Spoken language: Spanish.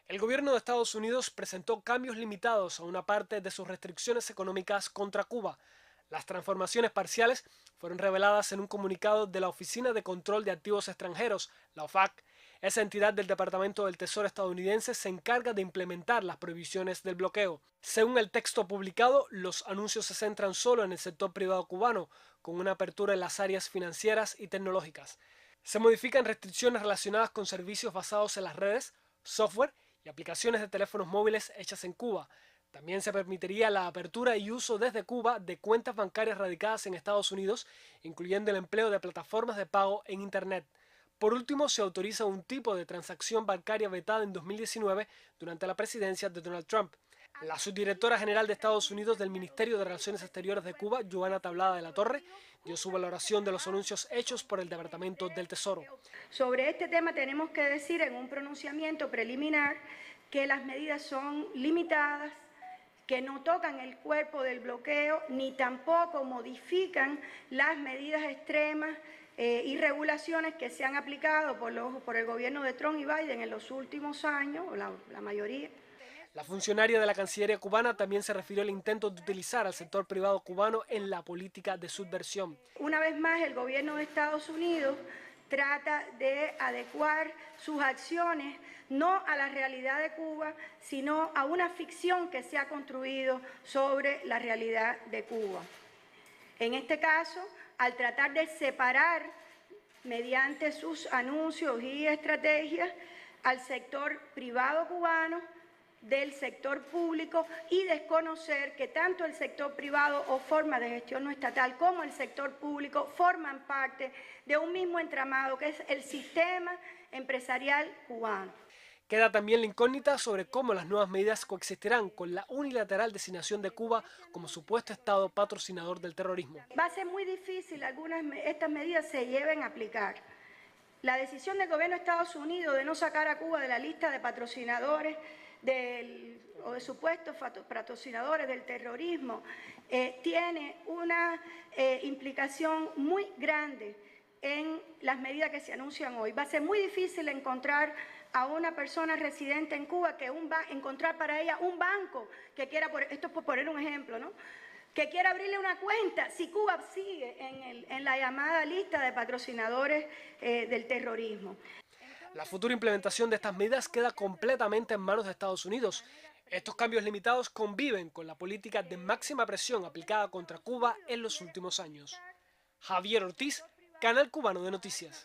El gobierno de Estados Unidos presentó cambios limitados a una parte de sus restricciones económicas contra Cuba. Las transformaciones parciales fueron reveladas en un comunicado de la Oficina de Control de Activos Extranjeros, la OFAC. Esa entidad del Departamento del Tesoro estadounidense se encarga de implementar las prohibiciones del bloqueo. Según el texto publicado, los anuncios se centran solo en el sector privado cubano, con una apertura en las áreas financieras y tecnológicas. Se modifican restricciones relacionadas con servicios basados en las redes, software y aplicaciones de teléfonos móviles hechas en Cuba. También se permitiría la apertura y uso desde Cuba de cuentas bancarias radicadas en Estados Unidos, incluyendo el empleo de plataformas de pago en Internet. Por último, se autoriza un tipo de transacción bancaria vetada en 2019 durante la presidencia de Donald Trump. La subdirectora general de Estados Unidos del Ministerio de Relaciones Exteriores de Cuba, Joana Tablada de la Torre, dio su valoración de los anuncios hechos por el Departamento del Tesoro. Sobre este tema tenemos que decir en un pronunciamiento preliminar que las medidas son limitadas, que no tocan el cuerpo del bloqueo ni tampoco modifican las medidas extremas y regulaciones que se han aplicado por el gobierno de Trump y Biden en los últimos años, o la mayoría. La funcionaria de la Cancillería cubana también se refirió al intento de utilizar al sector privado cubano en la política de subversión. Una vez más, el gobierno de Estados Unidos trata de adecuar sus acciones no a la realidad de Cuba, sino a una ficción que se ha construido sobre la realidad de Cuba. En este caso, al tratar de separar mediante sus anuncios y estrategias al sector privado cubano del sector público y desconocer que tanto el sector privado o forma de gestión no estatal como el sector público forman parte de un mismo entramado que es el sistema empresarial cubano. Queda también la incógnita sobre cómo las nuevas medidas coexistirán con la unilateral designación de Cuba como supuesto Estado patrocinador del terrorismo. Va a ser muy difícil estas medidas se lleven a aplicar. La decisión del gobierno de Estados Unidos de no sacar a Cuba de la lista de patrocinadores o de supuestos patrocinadores del terrorismo tiene una implicación muy grande en las medidas que se anuncian hoy. Va a ser muy difícil encontrar a una persona residente en Cuba encontrar para ella un banco que quiera, esto es por poner un ejemplo, ¿no?, que quiera abrirle una cuenta si Cuba sigue en la llamada lista de patrocinadores del terrorismo. La futura implementación de estas medidas queda completamente en manos de Estados Unidos. Estos cambios limitados conviven con la política de máxima presión aplicada contra Cuba en los últimos años. Javier Ortiz, Canal Cubano de Noticias.